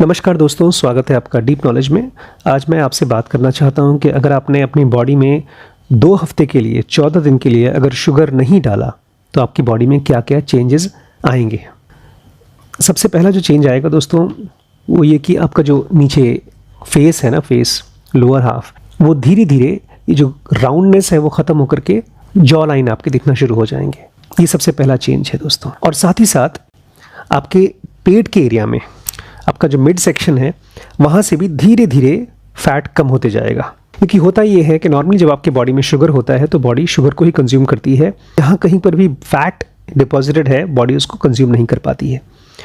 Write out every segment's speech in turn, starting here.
नमस्कार दोस्तों, स्वागत है आपका डीप नॉलेज में। आज मैं आपसे बात करना चाहता हूं कि अगर आपने अपनी बॉडी में 2 हफ्ते के लिए 14 दिन के लिए अगर शुगर नहीं डाला तो आपकी बॉडी में क्या क्या चेंजेस आएंगे। सबसे पहला जो चेंज आएगा दोस्तों वो ये कि आपका जो नीचे फेस है ना, फेस लोअर हाफ, वो धीरे धीरे ये जो राउंडनेस है वो ख़त्म होकर के जॉ लाइन आपके दिखना शुरू हो जाएंगे। ये सबसे पहला चेंज है दोस्तों। और साथ ही साथ आपके पेट के एरिया में आपका जो मिड सेक्शन है वहाँ से भी धीरे धीरे फैट कम होते जाएगा। क्योंकि होता ये है कि नॉर्मली जब आपके बॉडी में शुगर होता है तो बॉडी शुगर को ही कंज्यूम करती है। जहाँ कहीं पर भी फैट डिपॉजिटेड है बॉडी उसको कंज्यूम नहीं कर पाती है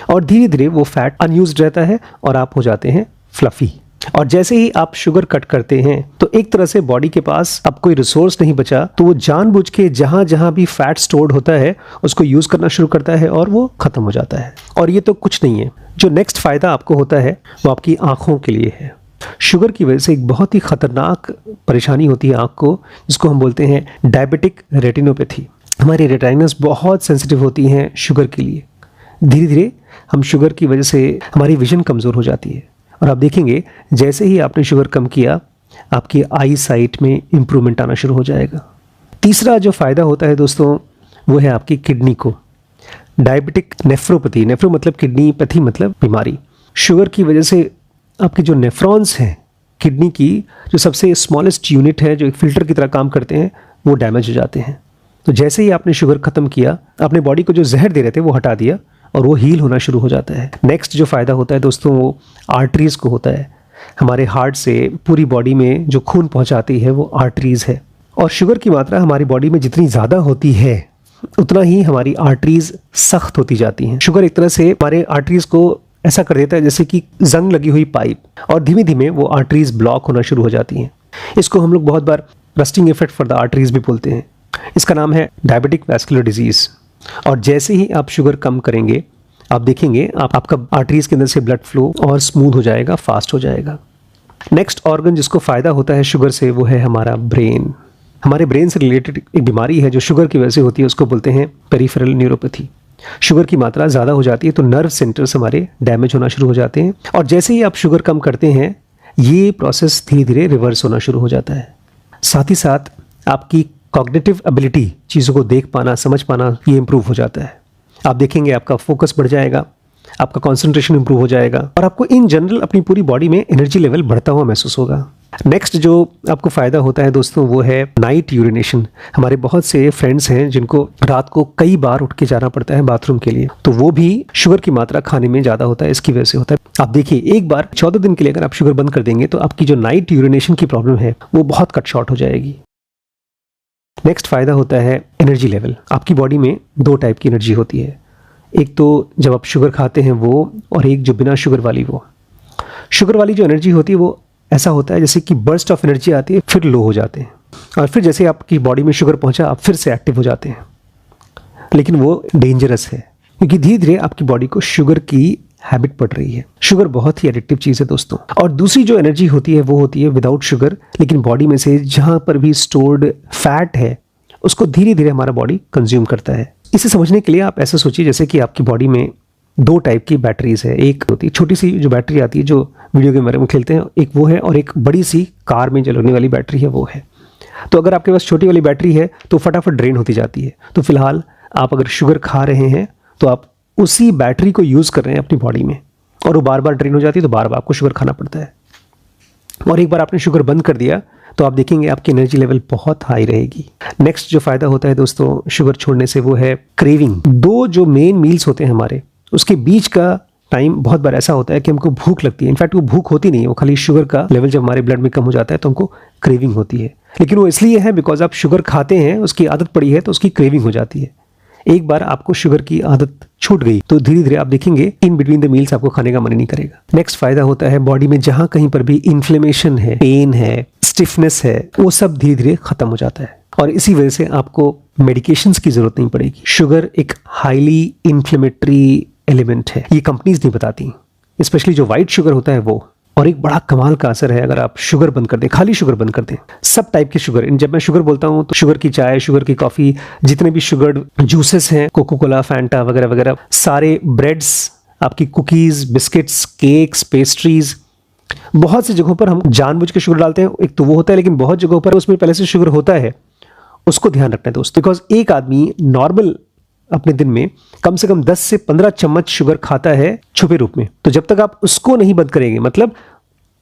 और धीरे धीरे वो फैट अनयूज्ड रहता है और आप हो जाते हैं फ्लफी। और जैसे ही आप शुगर कट करते हैं तो एक तरह से बॉडी के पास अब कोई रिसोर्स नहीं बचा, तो वो जानबूझ के जहाँ जहाँ भी फैट स्टोर्ड होता है उसको यूज़ करना शुरू करता है और वो ख़त्म हो जाता है। और ये तो कुछ नहीं है, जो नेक्स्ट फ़ायदा आपको होता है वो आपकी आँखों के लिए है। शुगर की वजह से एक बहुत ही ख़तरनाक परेशानी होती है आँख को, जिसको हम बोलते हैं डायबिटिक रेटिनोपैथी। हमारी रेटाइनस बहुत सेंसिटिव होती हैं शुगर के लिए। धीरे धीरे हम शुगर की वजह से हमारी विजन कमज़ोर हो जाती है और आप देखेंगे जैसे ही आपने शुगर कम किया आपकी आई साइट में इम्प्रूवमेंट आना शुरू हो जाएगा। तीसरा जो फ़ायदा होता है दोस्तों वो है आपकी किडनी को। डायबिटिक नेफ्रोपैथी, नेफ्रो मतलब किडनी, पैथी मतलब बीमारी। शुगर की वजह से आपके जो नेफ्रॉन्स हैं किडनी की, जो सबसे स्मॉलेस्ट यूनिट है जो एक फ़िल्टर की तरह काम करते हैं, वो डैमेज हो जाते हैं। तो जैसे ही आपने शुगर ख़त्म किया, अपने बॉडी को जो जहर दे रहे थे वो हटा दिया और वो हील होना शुरू हो जाता है। नेक्स्ट जो फ़ायदा होता है दोस्तों वो आर्टरीज़ को होता है। हमारे हार्ट से पूरी बॉडी में जो खून पहुंचाती है वो आर्टरीज़ है। और शुगर की मात्रा हमारी बॉडी में जितनी ज़्यादा होती है उतना ही हमारी आर्टरीज़ सख्त होती जाती हैं। शुगर एक तरह से हमारे आर्टरीज़ को ऐसा कर देता है जैसे कि जंग लगी हुई पाइप, और धीमे धीमे वो आर्टरीज़ ब्लॉक होना शुरू हो जाती हैं। इसको हम लोग बहुत बार rusting effect for the arteries भी बोलते हैं। इसका नाम है डायबिटिक वैस्कुलर डिजीज़। और जैसे ही आप शुगर कम करेंगे आप देखेंगे आपका आर्टरीज के अंदर से ब्लड फ्लो और स्मूथ हो जाएगा, फास्ट हो जाएगा। नेक्स्ट ऑर्गन जिसको फ़ायदा होता है शुगर से वो है हमारा ब्रेन। हमारे ब्रेन से रिलेटेड एक बीमारी है जो शुगर की वजह से होती है, उसको बोलते हैं पेरिफेरल न्यूरोपैथी। शुगर की मात्रा ज़्यादा हो जाती है तो नर्व सेंटर्स हमारे डैमेज होना शुरू हो जाते हैं और जैसे ही आप शुगर कम करते हैं ये प्रोसेस धीरे धीरे रिवर्स होना शुरू हो जाता है। साथ ही साथ आपकी कॉग्निटिव एबिलिटी, चीज़ों को देख पाना, समझ पाना, ये इम्प्रूव हो जाता है। आप देखेंगे आपका फोकस बढ़ जाएगा, आपका कंसंट्रेशन इम्प्रूव हो जाएगा और आपको इन जनरल अपनी पूरी बॉडी में एनर्जी लेवल बढ़ता हुआ महसूस होगा। नेक्स्ट जो आपको फ़ायदा होता है दोस्तों वो है नाइट यूरिनेशन। हमारे बहुत से फ्रेंड्स हैं जिनको रात को कई बार उठ के जाना पड़ता है बाथरूम के लिए, तो वो भी शुगर की मात्रा खाने में ज़्यादा होता है, इसकी वजह से होता है। आप देखिए एक बार 14 दिन के लिए अगर आप शुगर बंद कर देंगे तो आपकी जो नाइट यूरिनेशन की प्रॉब्लम है वो बहुत कट शॉर्ट हो जाएगी। नेक्स्ट फ़ायदा होता है एनर्जी लेवल। आपकी बॉडी में 2 टाइप की एनर्जी होती है, एक तो जब आप शुगर खाते हैं वो, और एक जो बिना शुगर वाली वो। शुगर वाली जो एनर्जी होती है वो ऐसा होता है जैसे कि बर्स्ट ऑफ एनर्जी आती है, फिर लो हो जाते हैं और फिर जैसे आपकी बॉडी में शुगर पहुंचा आप फिर से एक्टिव हो जाते हैं। लेकिन वो डेंजरस है क्योंकि धीरे धीरे आपकी बॉडी को शुगर की हैबिट पड़ रही है। शुगर बहुत ही एडिक्टिव चीज़ है दोस्तों। और दूसरी जो एनर्जी होती है वो होती है विदाउट शुगर, लेकिन बॉडी में से जहाँ पर भी स्टोर्ड फैट है उसको धीरे धीरे हमारा बॉडी कंज्यूम करता है। इसे समझने के लिए आप ऐसा सोचिए जैसे कि आपकी बॉडी में 2 टाइप की बैटरीज है। एक होती है छोटी सी जो बैटरी आती है जो वीडियो गेम में खेलते हैं, एक वो है, और एक बड़ी सी कार में चलने वाली बैटरी है वो है। तो अगर आपके पास छोटी वाली बैटरी है तो फटाफट ड्रेन होती जाती है। तो फिलहाल आप अगर शुगर खा रहे हैं तो आप उसी बैटरी को यूज़ कर रहे हैं अपनी बॉडी में और वो बार बार ड्रेन हो जाती है, तो बार बार आपको शुगर खाना पड़ता है। और एक बार आपने शुगर बंद कर दिया तो आप देखेंगे आपकी एनर्जी लेवल बहुत हाई रहेगी। नेक्स्ट जो फ़ायदा होता है दोस्तों शुगर छोड़ने से वो है क्रेविंग। 2 जो मेन मील्स होते हैं हमारे, उसके बीच का टाइम बहुत बार ऐसा होता है कि हमको भूख लगती है। इनफैक्ट वो भूख होती नहीं है, वो खाली शुगर का लेवल जब हमारे ब्लड में कम हो जाता है तो हमको क्रेविंग होती है। लेकिन वो इसलिए है बिकॉज आप शुगर खाते हैं, उसकी आदत पड़ी है तो उसकी क्रेविंग हो जाती है। एक बार आपको शुगर की आदत छूट गई तो धीरे धीरे आप देखेंगे इन बिटवीन द मील्स आपको खाने का मन नहीं करेगा। नेक्स्ट फायदा होता है बॉडी में जहां कहीं पर भी इन्फ्लेमेशन है, पेन है, स्टिफनेस है, वो सब धीरे धीरे खत्म हो जाता है और इसी वजह से आपको मेडिकेशंस की जरूरत नहीं पड़ेगी। शुगर एक हाईली इन्फ्लेमेटरी एलिमेंट है, ये कंपनीज नहीं बताती, स्पेशली जो व्हाइट शुगर होता है वो। और एक बड़ा कमाल का असर है अगर आप शुगर बंद कर दें, खाली शुगर बंद कर दें, सब टाइप के शुगर। जब मैं शुगर बोलता हूं तो शुगर की चाय, शुगर की कॉफी, जितने भी शुगर जूसेस हैं, कोको कोला, फैंटा वगैरह वगैरह, सारे ब्रेड्स, आपकी कुकीज़, बिस्किट्स, केक्स, पेस्ट्रीज़, बहुत सी जगहों पर हम जानबूझ के शुगर डालते हैं। एक तो वो होता है, लेकिन बहुत जगहों पर उसमें पहले से शुगर होता है, उसको ध्यान रखना है दोस्त। बिकॉज एक आदमी नॉर्मल अपने दिन में कम से कम 10 से 15 चम्मच शुगर खाता है छुपे रूप में। तो जब तक आप उसको नहीं बंद करेंगे, मतलब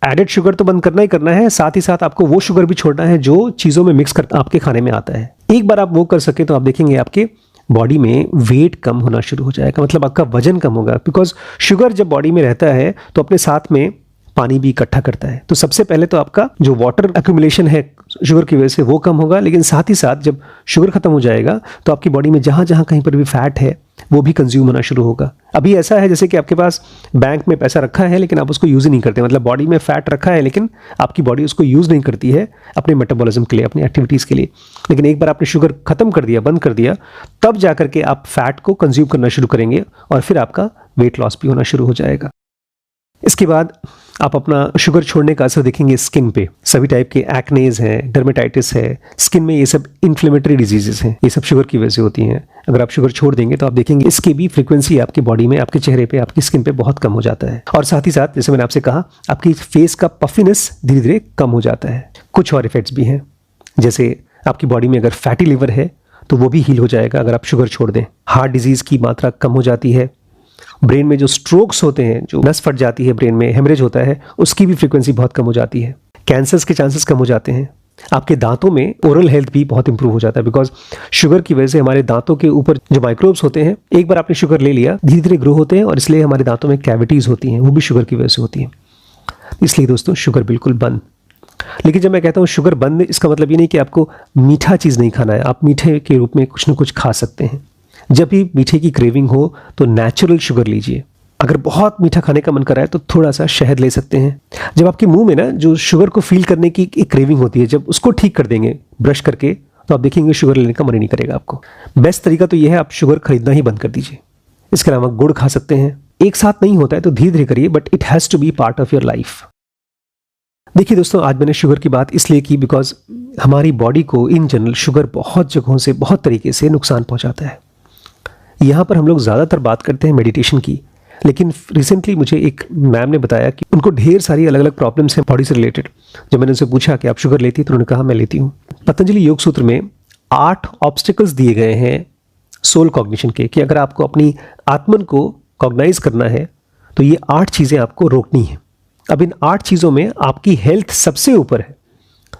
एडेड शुगर तो बंद करना ही करना है, साथ ही साथ आपको वो शुगर भी छोड़ना है जो चीज़ों में मिक्स कर आपके खाने में आता है। एक बार आप वो कर सके तो आप देखेंगे आपके बॉडी में वेट कम होना शुरू हो जाएगा, मतलब आपका वजन कम होगा। बिकॉज शुगर जब बॉडी में रहता है तो अपने साथ में पानी भी इकट्ठा करता है। तो सबसे पहले तो आपका जो वाटर एक्यूमुलेशन है शुगर की वजह से वो कम होगा, लेकिन साथ ही साथ जब शुगर खत्म हो जाएगा तो आपकी बॉडी में जहां जहां कहीं पर भी फैट है वो भी कंज्यूम होना शुरू होगा। अभी ऐसा है जैसे कि आपके पास बैंक में पैसा रखा है लेकिन आप उसको यूज ही नहीं करते, मतलब बॉडी में फैट रखा है लेकिन आपकी बॉडी उसको यूज नहीं करती है अपने मेटाबॉलिज्म के लिए, अपनी एक्टिविटीज के लिए। लेकिन एक बार आपने शुगर खत्म कर दिया, बंद कर दिया, तब जाकर के आप फैट को कंज्यूम करना शुरू करेंगे और फिर आपका वेट लॉस भी होना शुरू हो जाएगा। इसके बाद आप अपना शुगर छोड़ने का असर देखेंगे स्किन पे। सभी टाइप के एक्नेज हैं, डर्मेटाइटिस है, स्किन में ये सब इन्फ्लेमेटरी डिजीजेस हैं, ये सब शुगर की वजह से होती हैं। अगर आप शुगर छोड़ देंगे तो आप देखेंगे इसकी भी फ्रीक्वेंसी आपकी बॉडी में, आपके चेहरे पे, आपकी स्किन पे बहुत कम हो जाता है। और साथ ही साथ जैसे मैंने आपसे कहा, आपकी फेस का पफिनेस धीरे धीरे कम हो जाता है। कुछ और इफेक्ट्स भी हैं, जैसे आपकी बॉडी में अगर फैटी लिवर है तो वो भी हील हो जाएगा अगर आप शुगर छोड़ दें। हार्ट डिजीज की मात्रा कम हो जाती है। ब्रेन में जो स्ट्रोक्स होते हैं, जो नस फट जाती है ब्रेन में, हेमरेज होता है, उसकी भी फ्रीक्वेंसी बहुत कम हो जाती है। कैंसर्स के चांसेस कम हो जाते हैं। आपके दांतों में ओरल हेल्थ भी बहुत इंप्रूव हो जाता है। बिकॉज शुगर की वजह से हमारे दांतों के ऊपर जो माइक्रोब्स होते हैं, एक बार आपने शुगर ले लिया, धीरे धीरे ग्रो होते हैं और इसलिए हमारे दांतों में कैविटीज होती हैं, वो भी शुगर की वजह से होती हैं। इसलिए दोस्तों शुगर बिल्कुल बंद। लेकिन जब मैं कहता हूँ शुगर बंद, इसका मतलब ये नहीं कि आपको मीठा चीज़ नहीं खाना है। आप मीठे के रूप में कुछ ना कुछ खा सकते हैं। जब भी मीठे की क्रेविंग हो तो नेचुरल शुगर लीजिए। अगर बहुत मीठा खाने का मन कर रहा है तो थोड़ा सा शहद ले सकते हैं। जब आपके मुंह में ना जो शुगर को फील करने की एक क्रेविंग होती है, जब उसको ठीक कर देंगे ब्रश करके, तो आप देखेंगे शुगर लेने का मन ही नहीं करेगा आपको। बेस्ट तरीका तो यह है, आप शुगर खरीदना ही बंद कर दीजिए। इसके अलावा गुड़ खा सकते हैं। एक साथ नहीं होता है तो धीरे धीरे करिए, but it has to be part of your life. देखिए दोस्तों, आज मैंने शुगर की बात इसलिए की बिकॉज हमारी बॉडी को इन जनरल शुगर बहुत जगहों से, बहुत तरीके से नुकसान पहुंचाता है। यहाँ पर हम लोग ज़्यादातर बात करते हैं मेडिटेशन की, लेकिन रिसेंटली मुझे एक मैम ने बताया कि उनको ढेर सारी अलग अलग प्रॉब्लम्स हैं बॉडी से रिलेटेड। जब मैंने उनसे पूछा कि आप शुगर लेती हैं तो उन्होंने कहा मैं लेती हूँ। पतंजलि योग सूत्र में 8 ऑब्स्टिकल्स दिए गए हैं सोल कॉग्निशन के, कि अगर आपको अपनी आत्मन को कॉग्नाइज करना है तो ये 8 चीज़ें आपको रोकनी है। अब इन 8 चीज़ों में आपकी हेल्थ सबसे ऊपर है।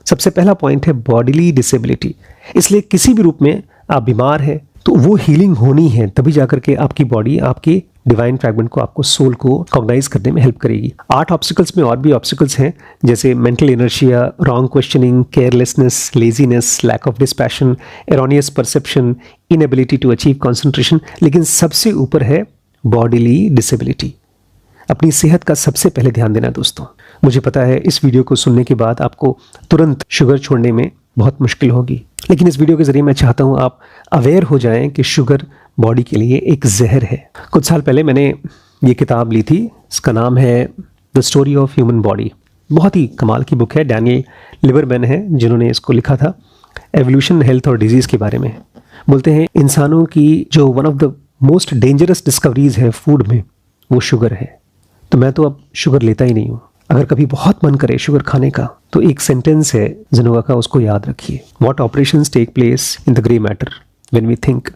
सबसे पहला पॉइंट है बॉडीली डिसेबिलिटी। इसलिए किसी भी रूप में आप बीमार हैं तो वो हीलिंग होनी है, तभी जाकर के आपकी बॉडी आपके डिवाइन फ्रैगमेंट को, आपको सोल को कॉग्नाइज करने में हेल्प करेगी। 8 ऑब्स्टिकल्स में और भी ऑब्स्टिकल्स हैं, जैसे mental inertia, wrong questioning, carelessness, laziness, lack of dispassion, erroneous perception, inability to achieve concentration. लेकिन सबसे ऊपर है बॉडीली डिसेबिलिटी। अपनी सेहत का सबसे पहले ध्यान देना दोस्तों। मुझे पता है इस वीडियो को सुनने के बाद आपको तुरंत शुगर छोड़ने में बहुत मुश्किल होगी, लेकिन इस वीडियो के जरिए मैं चाहता हूँ आप अवेयर हो जाएं कि शुगर बॉडी के लिए एक जहर है। कुछ साल पहले मैंने ये किताब ली थी, इसका नाम है the story of human body. बहुत ही कमाल की बुक है, डैनियल लिबरमैन है जिन्होंने इसको लिखा था। एवोल्यूशन, हेल्थ और डिजीज़ के बारे में बोलते हैं। इंसानों की जो one of the most dangerous discoveries है फूड में, वो शुगर है। तो मैं तो अब शुगर लेता ही नहीं हूँ। अगर कभी बहुत मन करे शुगर खाने का तो एक सेंटेंस है जिनोवा का, उसको याद रखिए। What operations take place in the grey matter when we think,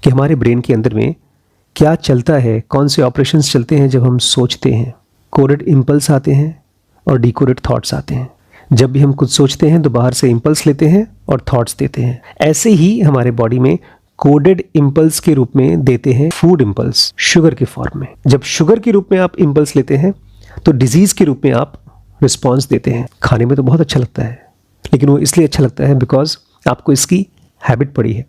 कि हमारे ब्रेन के अंदर में क्या चलता है, कौन से ऑपरेशंस चलते हैं जब हम सोचते हैं। कोडेड इम्पल्स आते हैं और डिकोडेड थॉट्स आते हैं। जब भी हम कुछ सोचते हैं तो बाहर से इम्पल्स लेते हैं और थॉट्स देते हैं। ऐसे ही हमारे बॉडी में कोडेड इम्पल्स के रूप में देते हैं फूड इम्पल्स, शुगर के फॉर्म में। जब शुगर के रूप में आप इम्पल्स लेते हैं तो डिजीज के रूप में आप रिस्पॉन्स देते हैं। खाने में तो बहुत अच्छा लगता है, लेकिन वो इसलिए अच्छा लगता है बिकॉज आपको इसकी हैबिट पड़ी है।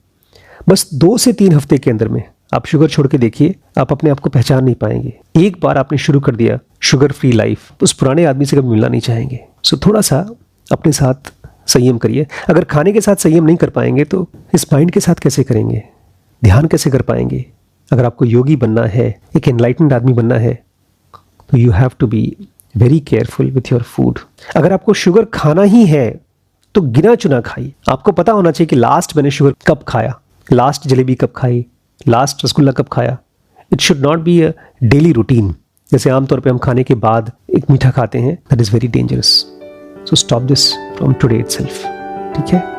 बस 2 से 3 हफ्ते के अंदर में आप शुगर छोड़ के देखिए, आप अपने आप को पहचान नहीं पाएंगे। एक बार आपने शुरू कर दिया शुगर फ्री लाइफ, उस पुराने आदमी से कभी मिलना नहीं चाहेंगे। सो थोड़ा सा अपने साथ संयम करिए। अगर खाने के साथ संयम नहीं कर पाएंगे तो इस माइंड के साथ कैसे करेंगे, ध्यान कैसे कर पाएंगे। अगर आपको योगी बनना है, एक एनलाइटेंड आदमी बनना है, तो you have to be very careful with your food. अगर आपको शुगर खाना ही है तो गिना चुना खाइए। आपको पता होना चाहिए कि लास्ट मैंने शुगर कब खाया, लास्ट जलेबी कब खाई, लास्ट रसगुल्ला कब खाया। It should not be a daily routine. जैसे आमतौर पे हम खाने के बाद एक मीठा खाते हैं, that is very dangerous. So stop this from today itself, ठीक है।